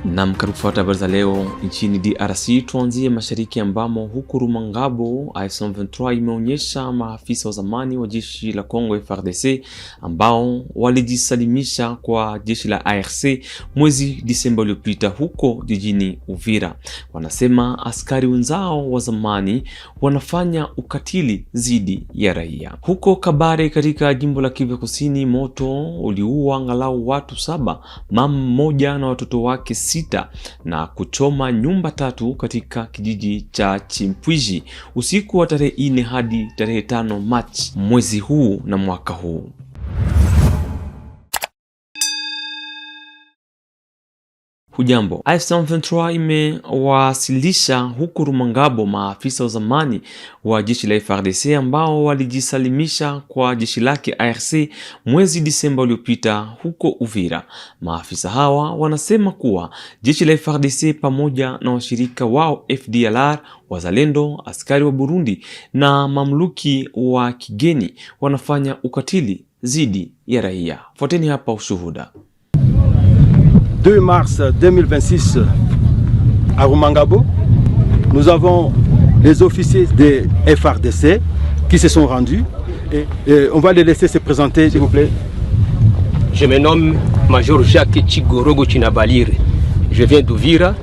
Nam, karibu kufuata habari za leo nchini DRC. Tuanzie mashariki ambamo huku Rumangabo AFC M23 imeonyesha maafisa wa zamani wa jeshi la Kongo FARDC ambao walijisalimisha kwa jeshi la ARC mwezi Disemba uliopita huko jijini Uvira. Wanasema askari wenzao wa zamani wanafanya ukatili dhidi ya raia. Huko Kabare katika jimbo la Kivu Kusini, moto uliua angalau watu 7, mama mmoja na watoto wake 6 na kuchoma nyumba 3 katika kijiji cha Chimpwiji usiku wa tarehe 4 hadi tarehe 5 Machi mwezi huu na mwaka huu. Hujambo. AFC M23 imewasilisha huku Rumangabo maafisa wa zamani wa jeshi la FARDC ambao walijisalimisha kwa jeshi lake ARC mwezi Disemba uliopita huko Uvira. Maafisa hawa wanasema kuwa jeshi la FARDC pamoja na washirika wao FDLR, wazalendo, askari wa Burundi na mamluki wa kigeni wanafanya ukatili dhidi ya raia. Fuateni hapa ushuhuda. 2 mars 2026 à Rumangabo, nous avons les officiers de FARDC qui se sont rendus et on va les laisser se présenter, s'il vous plaît. Je me nomme Major Jacques Chigorogo Chinabalire. Je viens d'Uvira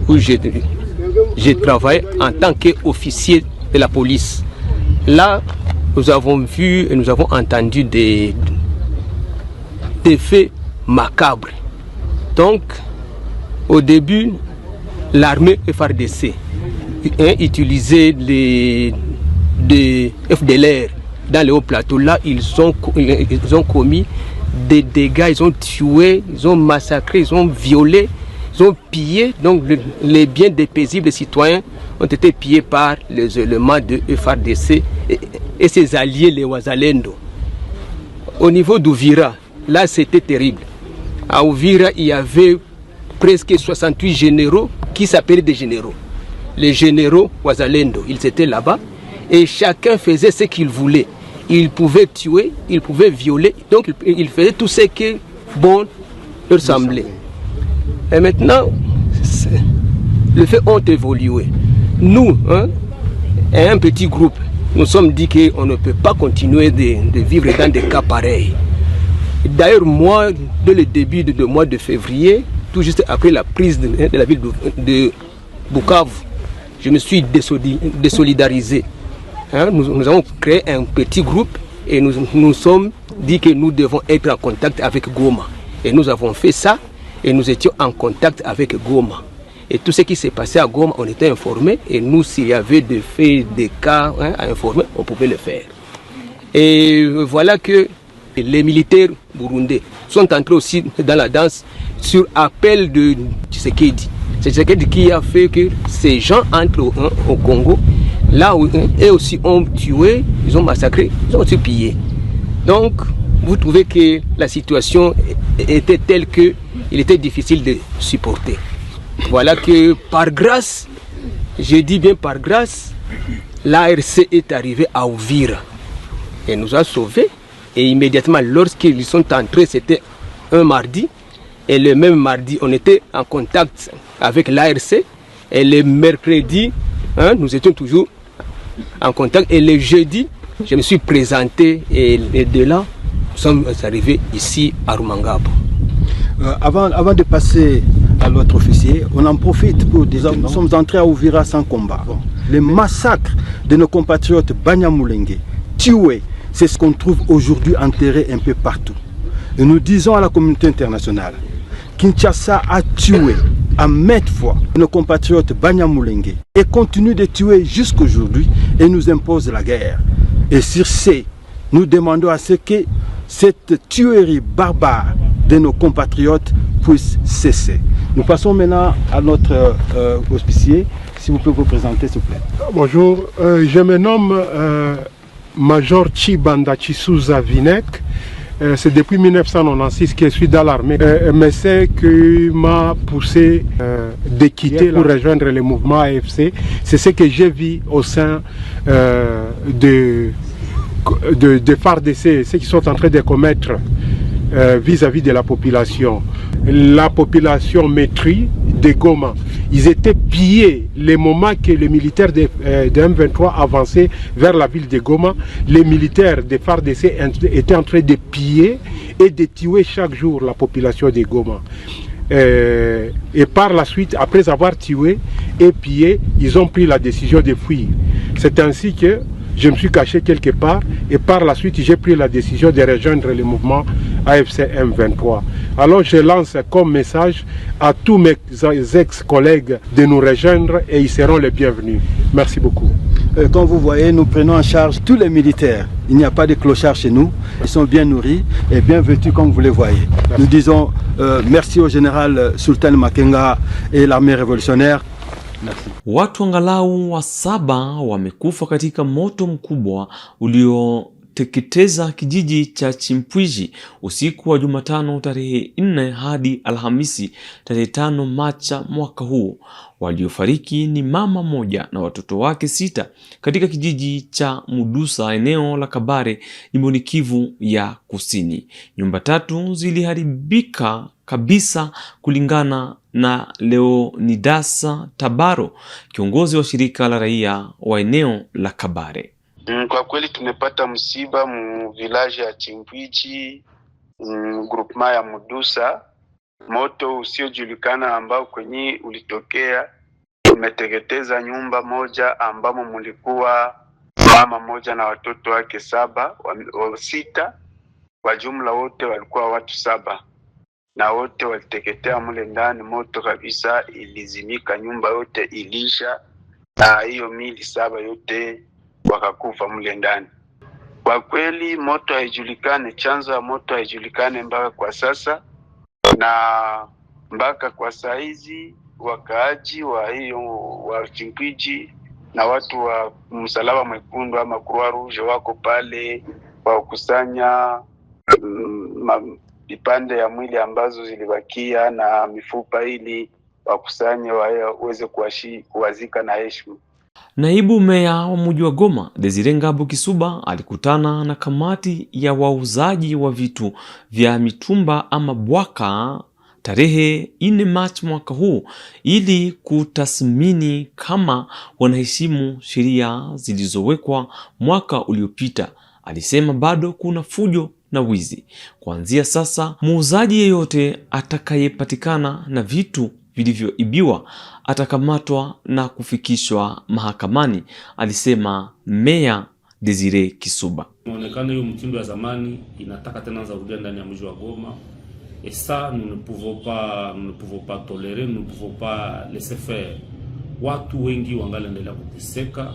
où je travaille en tant qu'officier de la police. Là, nous avons vu et nous avons entendu des faits macabres. Donc, au début, l'armée FARDC utilisait les FDLR dans les hauts plateaux. Là, ils ont commis des dégâts, ils ont tué, ils ont massacré, ils ont violé, ils ont pillé. Donc, les biens des paisibles citoyens ont été pillés par les éléments de FARDC et ses alliés, les Wazalendo. Au niveau d'Uvira, là, c'était terrible. À Uvira, il y avait presque 68 généraux qui s'appelaient des généraux. Les généraux Wazalendo, ils étaient là-bas et chacun faisait ce qu'il voulait. Il pouvait tuer, il pouvait violer, donc il faisait tout ce que bon leur semblait. Et maintenant, les faits ont évolué. Nous, un petit groupe, nous sommes dit qu'on ne peut pas continuer de vivre dans des cas pareils. D'ailleurs, moi, dès le début du mois de février, tout juste après la prise de la ville de Bukavu, je me suis désolidarisé. Nous avons créé un petit groupe et nous sommes dit que nous devons être en contact avec Goma. Et nous avons fait ça et nous étions en contact avec Goma. Et tout ce qui s'est passé à Goma, on était informés et nous, s'il y avait des faits, des cas à informer, on pouvait le faire. Et voilà que les militaires burundais sont entrés aussi dans la danse sur appel de Tshisekedi. C'est Tshisekedi qui a fait que ces gens entrent au Congo, là où eux aussi ont tué, ils ont massacré, ils ont aussi pillé. Donc, vous trouvez que la situation était telle qu'il était difficile de supporter. Voilà que par grâce, je dis bien par grâce, l'ARC est arrivé à Uvira et nous a sauvés. Et immédiatement, lorsqu'ils sont entrés, c'était un mardi. Et le même mardi, on était en contact avec l'ARC. Et le mercredi, nous étions toujours en contact. Et le jeudi, je me suis présenté. Et de là, nous sommes arrivés ici à Rumangabo. Avant de passer à l'autre officier, on en profite pour dire nous sommes entrés à Uvira sans combat. Le massacre de nos compatriotes Banyamulenge, tués, c'est ce qu'on trouve aujourd'hui enterré un peu partout. Et nous disons à la communauté internationale, Kinshasa a tué à maintes fois nos compatriotes Banyamulenge et continue de tuer jusqu'aujourd'hui et nous impose la guerre. Et sur ce, nous demandons à ce que cette tuerie barbare de nos compatriotes puisse cesser. Nous passons maintenant à notre hospicier. Si vous pouvez vous présenter, s'il vous plaît. Bonjour, je me nomme Major Chibanda Chisuza Vinek. C'est depuis 1996 que je suis dans l'armée. Mais c'est qui m'a poussé de quitter pour rejoindre le mouvement AFC. C'est ce que j'ai vu au sein de FARDC, ceux qui sont en train de commettre vis-à-vis de la population. la population maîtrise de Goma. Ils étaient pillés le moment que les militaires de M23 avançaient vers la ville de Goma. Les militaires de FARDC étaient en train de piller et de tuer chaque jour la population de Goma. Et par la suite, après avoir tué et pillé, ils ont pris la décision de fuir. C'est ainsi que je me suis caché quelque part et par la suite, j'ai pris la décision de rejoindre le mouvement AFC M23. Alors je lance comme message à tous mes ex-collègues de nous rejoindre et ils seront les bienvenus. Merci beaucoup. Comme vous voyez, nous prenons en charge tous les militaires. Il n'y a pas de clochards chez nous. Ils sont bien nourris et bien vêtus comme vous les voyez. Merci. Nous disons merci au général Sultan Makenga et l'armée révolutionnaire. Merci. Watu angalau wa 7 wamekufa katika moto mkubwa ulioteketeza kijiji cha Chimpwiji usiku wa Jumatano tarehe 4 hadi Alhamisi tarehe 5 Machi mwaka huu. Waliofariki ni mama moja na watoto wake 6 katika kijiji cha Mudusa, eneo la Kabare, jimboni Kivu ya Kusini. Nyumba 3 ziliharibika kabisa kulingana na Leonidas Tabaro, kiongozi wa shirika la raia wa eneo la Kabare. Kwa kweli tumepata msiba mu village ya Chimpwiji, groupement ya Mudusa. Moto usiojulikana ambao kwenye ulitokea umeteketeza nyumba moja ambamo mulikuwa mama moja na watoto wake 6. Kwa jumla wote walikuwa watu 7 na wote waliteketea mule ndani. Moto kabisa ilizimika, nyumba yote ilisha na hiyo mili 7 yote wakakufa mule ndani. Kwa kweli moto haijulikane, chanzo ya moto haijulikane mpaka kwa sasa, na mpaka kwa saizi wakaaji wa hiyo wa Chimpwiji na watu wa Msalaba Mwekundu ama Croix Rouge wako pale kwa kukusanya vipande ya mwili ambazo zilibakia na mifupa ili wakusanye waweze kuwazika na heshima. Naibu meya wa mji wa Goma, Desire Ngabo Kisuba, alikutana na kamati ya wauzaji wa vitu vya mitumba ama bwaka tarehe 4 Machi mwaka huu ili kutathmini kama wanaheshimu sheria zilizowekwa mwaka uliopita. Alisema bado kuna fujo na wizi. Kuanzia sasa, muuzaji yeyote atakayepatikana na vitu vilivyoibiwa atakamatwa na kufikishwa mahakamani, alisema Meya Desire Kisuba. Inaonekana hiyo mtindo ya zamani inataka tena zarudia ndani ya mji wa Goma. Et ça, nous ne pouvons pas tolérer, nous ne pouvons pas laisser faire. Watu wengi wangali wanaendelea kuteseka.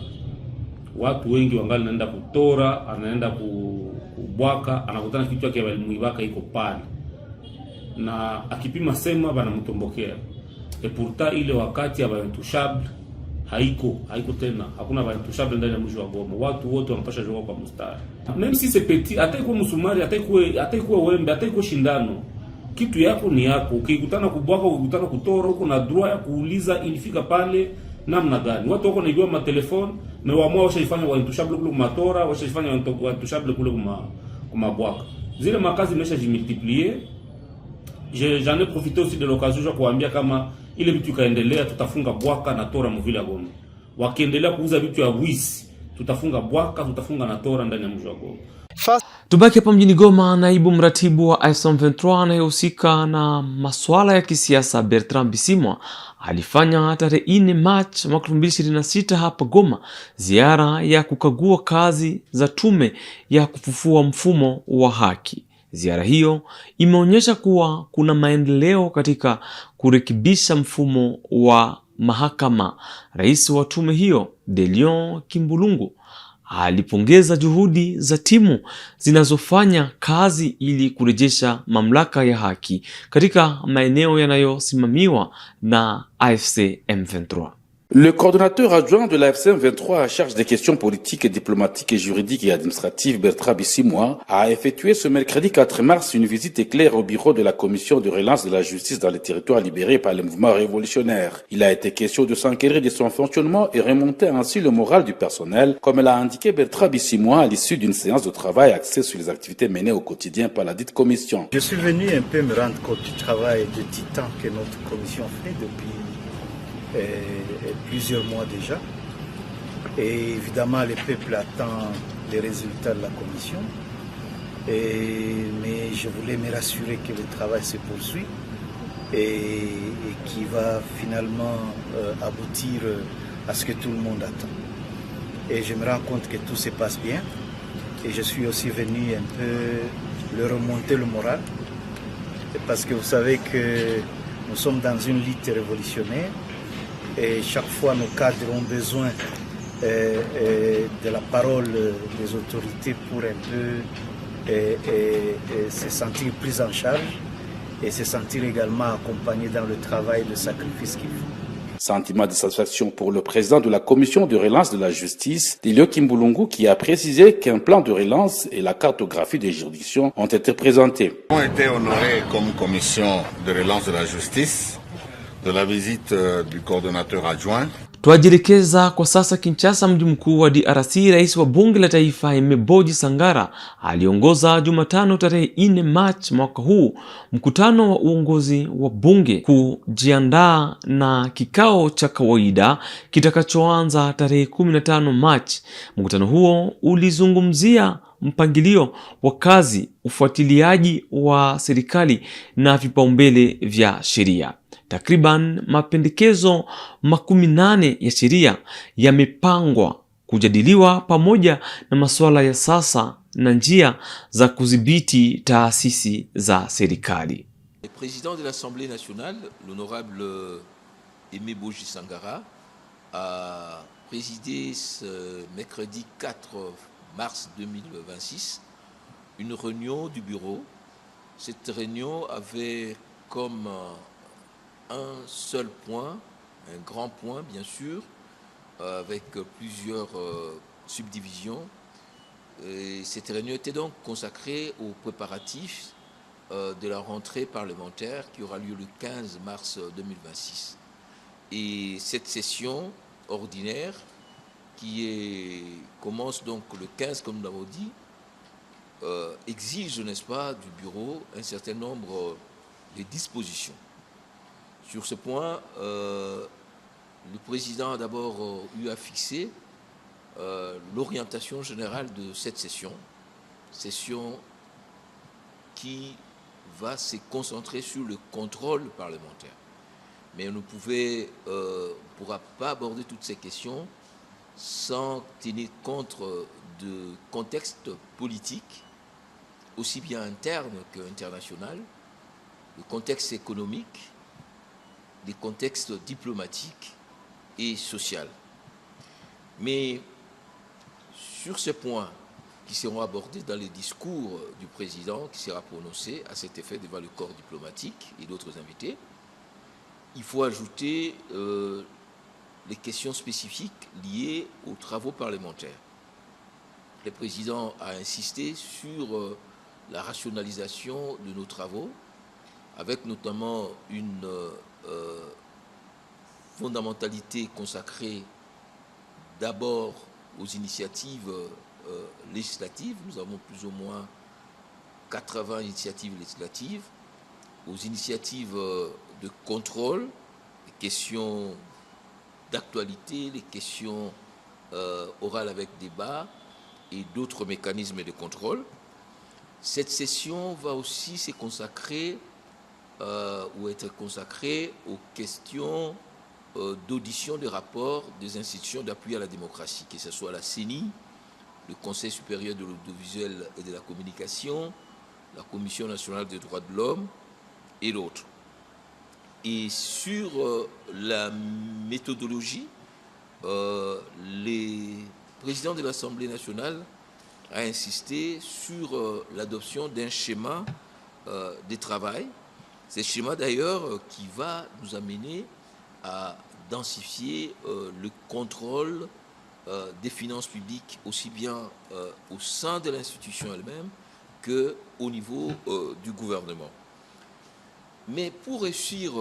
Watu wengi wangali wanaenda kutora, anaenda kubwaka, anakutana kitu yake walimuibaka iko pale. Na akipima sema banamtombokea. Et pourtant ile wakati ya intouchable haiko tena. Hakuna intouchable ndani ya mji wa Goma. Watu wote wanapasha joga kwa mstari. Même si c'est petit, ataikuwa msumari, ataikuwa wembe, ataikuwa shindano. Kitu yako ni yako. Ukikutana kubwaka, ukikutana kutora, uko na droit ya kuuliza ilifika pale namna gani. Watu wako naibia ma telefone, na waamua washaifanya wa intouchable kule kumatora, washaifanya wa intouchable kule kumabwaka. Zile makazi imesha jimultiplier. J'en ai profité aussi de l'occasion ya kuambia kama ile vitu kaendelea tutafunga bwaka na tora mvile ya Goma. Wakiendelea kuuza vitu ya wisi, tutafunga bwaka, tutafunga na tora ndani ya mji wa Goma. Tubaki hapa mjini Goma. Naibu mratibu wa M23 anayehusika na masuala ya kisiasa Bertrand Bisimwa alifanya tarehe 4 Machi mwaka 2026 hapa Goma ziara ya kukagua kazi za tume ya kufufua mfumo wa haki. Ziara hiyo imeonyesha kuwa kuna maendeleo katika kurekebisha mfumo wa mahakama. Rais wa tume hiyo, Delion Kimbulungu, alipongeza juhudi za timu zinazofanya kazi ili kurejesha mamlaka ya haki katika maeneo yanayosimamiwa na AFC M23. Le coordonnateur adjoint de la FCM 23 à charge des questions politiques, diplomatiques et juridiques et administratives, Bertrand Bissimois, a effectué ce mercredi 4 mars une visite éclair au bureau de la commission de relance de la justice dans les territoires libérés par le mouvement révolutionnaire. Il a été question de s'enquérir de son fonctionnement et remonter ainsi le moral du personnel, comme l'a indiqué Bertrand Bissimois à l'issue d'une séance de travail axée sur les activités menées au quotidien par la dite commission. Je suis venu un peu me rendre compte du travail de titan que notre commission fait depuis plusieurs mois déjà. Et évidemment, le peuple attend les résultats de la commission. Mais je voulais me rassurer que le travail se poursuit et qui va finalement aboutir à ce que tout le monde attend. Et je me rends compte que tout se passe bien. Et je suis aussi venu un peu leur remonter le moral. Parce que vous savez que nous sommes dans une lutte révolutionnaire. Et chaque fois, nos cadres ont besoin de la parole des autorités pour un peu se sentir pris en charge et se sentir également accompagnés dans le travail, le sacrifice qu'ils font. Sentiment de satisfaction pour le président de la commission de relance de la justice, Lilio Kimbulungu, qui a précisé qu'un plan de relance et la cartographie des juridictions ont été présentés. Nous avons été honorés comme commission de relance de la justice de la visite du coordonnateur adjoint. Tuajielekeza kwa sasa Kinshasa, mji mkuu wa DRC. Rais wa bunge la taifa Aime Boji Sangara aliongoza Jumatano tarehe 4 Machi mwaka huu mkutano wa uongozi wa bunge kujiandaa na kikao cha kawaida kitakachoanza tarehe 15 Machi. Mkutano huo ulizungumzia mpangilio wa kazi, ufuatiliaji wa serikali na vipaumbele vya sheria. Takriban mapendekezo 18 ya sheria yamepangwa kujadiliwa pamoja na masuala ya sasa na njia za kudhibiti taasisi za serikali. Le président de l'Assemblée nationale, l'honorable Aimé Boji Sangara, a présidé ce mercredi 4 mars 2026 une réunion du bureau. Cette réunion avait comme un seul point, un grand point bien sûr, avec plusieurs subdivisions. Et cette réunion était donc consacrée aux préparatifs de la rentrée parlementaire qui aura lieu le 15 mars 2026. Et cette session ordinaire commence donc le 15 comme nous l'avons dit, exige, n'est-ce pas, du bureau un certain nombre de dispositions. Sur ce point, le président a d'abord eu à fixer l'orientation générale de cette session qui va se concentrer sur le contrôle parlementaire. Mais on ne pourra pas aborder toutes ces questions sans tenir compte de contexte politique, aussi bien interne qu'international, le contexte économique, des contextes diplomatiques et social. Mais sur ces points qui seront abordés dans les discours du président qui sera prononcé à cet effet devant le corps diplomatique et d'autres invités, il faut ajouter les questions spécifiques liées aux travaux parlementaires. Le président a insisté sur la rationalisation de nos travaux, avec notamment une fondamentalité consacrée d'abord aux initiatives législatives. Nous avons plus ou moins 80 initiatives législatives, aux initiatives de contrôle, les questions d'actualité, les questions orales avec débat et d'autres mécanismes de contrôle. Cette session va aussi se consacrer ou être consacrée aux questions d'audition des rapports des institutions d'appui à la démocratie, que ce soit la CENI, le Conseil supérieur de l'audiovisuel et de la communication, la Commission nationale des droits de l'homme et d'autres. Et sur la méthodologie, le président de l'Assemblée nationale a insisté sur l'adoption d'un schéma de travail. Ce schéma d'ailleurs qui va nous amener à densifier le contrôle des finances publiques, aussi bien au sein de l'institution elle-même qu'au niveau du gouvernement. Mais pour réussir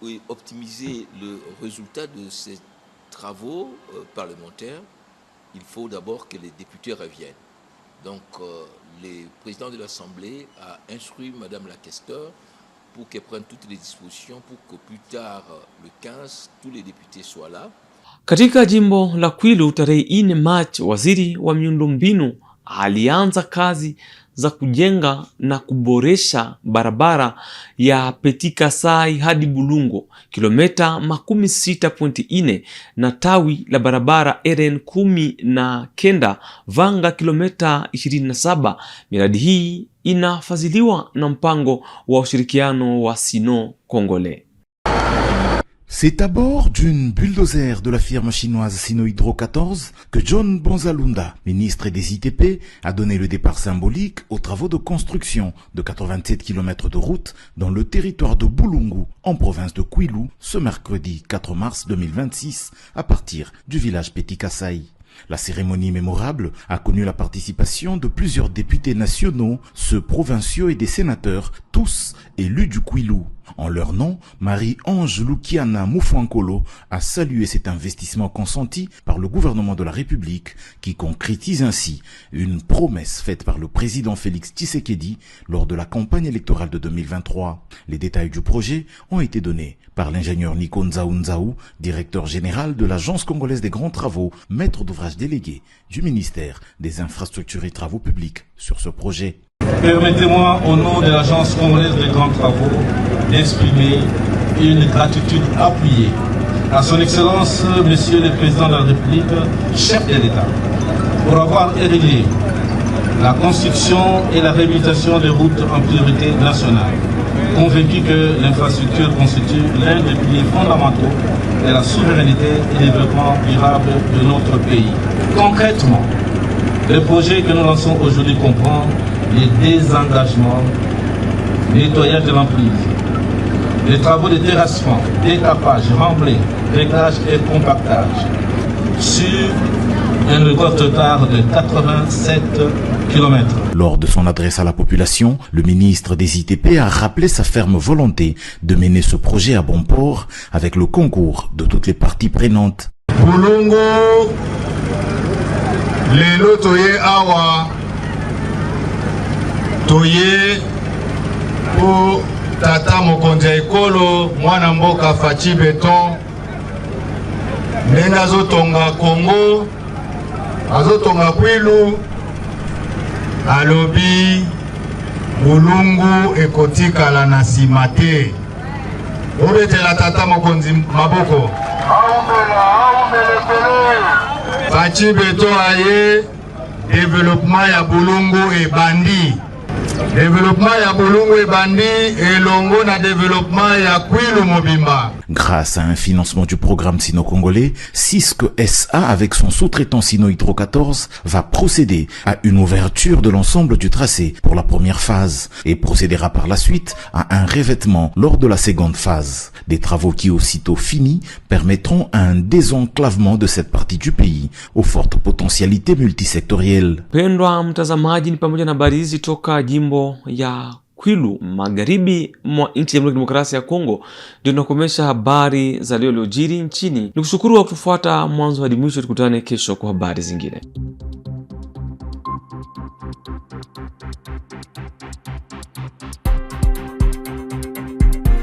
et optimiser le résultat de ces travaux parlementaires, il faut d'abord que les députés reviennent. Donc, le président de l'Assemblée a instruit Madame la questeur pour qu'elle prenne toutes les dispositions pour que plus tard, le 15, tous les députés soient là. Katika jimbo la Kwilu tarehe 4 Machi, waziri wa miundombinu alianza kazi za kujenga na kuboresha barabara ya Petit Kasai hadi Bulungu kilomita 16.4 na tawi la barabara RN 19 Vanga kilomita 27. Miradi hii inafadhiliwa na mpango wa ushirikiano wa Sino Congolais. C'est à bord d'une bulldozer de la firme chinoise Sinohydro 14 que John Bonzalunda, ministre des ITP, a donné le départ symbolique aux travaux de construction de 87 km de route dans le territoire de Bulungu, en province de Kwilu, ce mercredi 4 mars 2026, à partir du village Petit Kasai. La cérémonie mémorable a connu la participation de plusieurs députés nationaux, ceux provinciaux et des sénateurs, tous élus du Kwilu. En leur nom, Marie-Ange Lukiana Moufankolo a salué cet investissement consenti par le gouvernement de la République qui concrétise ainsi une promesse faite par le président Félix Tshisekedi lors de la campagne électorale de 2023. Les détails du projet ont été donnés par l'ingénieur Nico Nzaou, directeur général de l'Agence congolaise des grands travaux, maître d'ouvrage délégué du ministère des infrastructures et travaux publics sur ce projet. Permettez-moi, au nom de l'Agence congolaise des grands travaux, d'exprimer une gratitude appuyée à son Excellence, Monsieur le Président de la République, chef de l'État, pour avoir érigé la construction et la réhabilitation des routes en priorité nationale, convaincu que l'infrastructure constitue l'un des piliers fondamentaux de la souveraineté et du développement durable de notre pays. Concrètement, le projet que nous lançons aujourd'hui comprend les désengagements, nettoyage de l'emprise, les travaux de terrassement, détapage, remblai, réglage et compactage sur un record total de 87 km. Lors de son adresse à la population, le ministre des ITP a rappelé sa ferme volonté de mener ce projet à bon port avec le concours de toutes les parties prenantes. Bulungu, lelo toye awa toye po tata mokonzi ya ekolo mwana mboka Faci Beton ndenge azotonga Kongo, azotonga Kwilu, alobi Bulungu ekotikala na nsima te. Obetela tata mokonzi maboko Faci Beton aye développement ya Bulungu e bandi. Développement ya Bulungu e bandi et longo na développement ya Kwilu mobimba. Grâce à un financement du programme sino-congolais, Cisco SA avec son sous-traitant Sinohydro 14 va procéder à une ouverture de l'ensemble du tracé pour la première phase et procédera par la suite à un revêtement lors de la seconde phase. Des travaux qui aussitôt finis permettront un désenclavement de cette partie du pays aux fortes potentialités multisectorielles. Pendwa mtazamaji, ni pamoja na habari hizi toka jimbo ya Kwilu magharibi mwa nchi ya Demokrasia ya Kongo. Ndio tunakomesha habari za leo leo jiri nchini. Nikushukuru kwa kutufuata mwanzo hadi mwisho, tukutane kesho kwa habari zingine.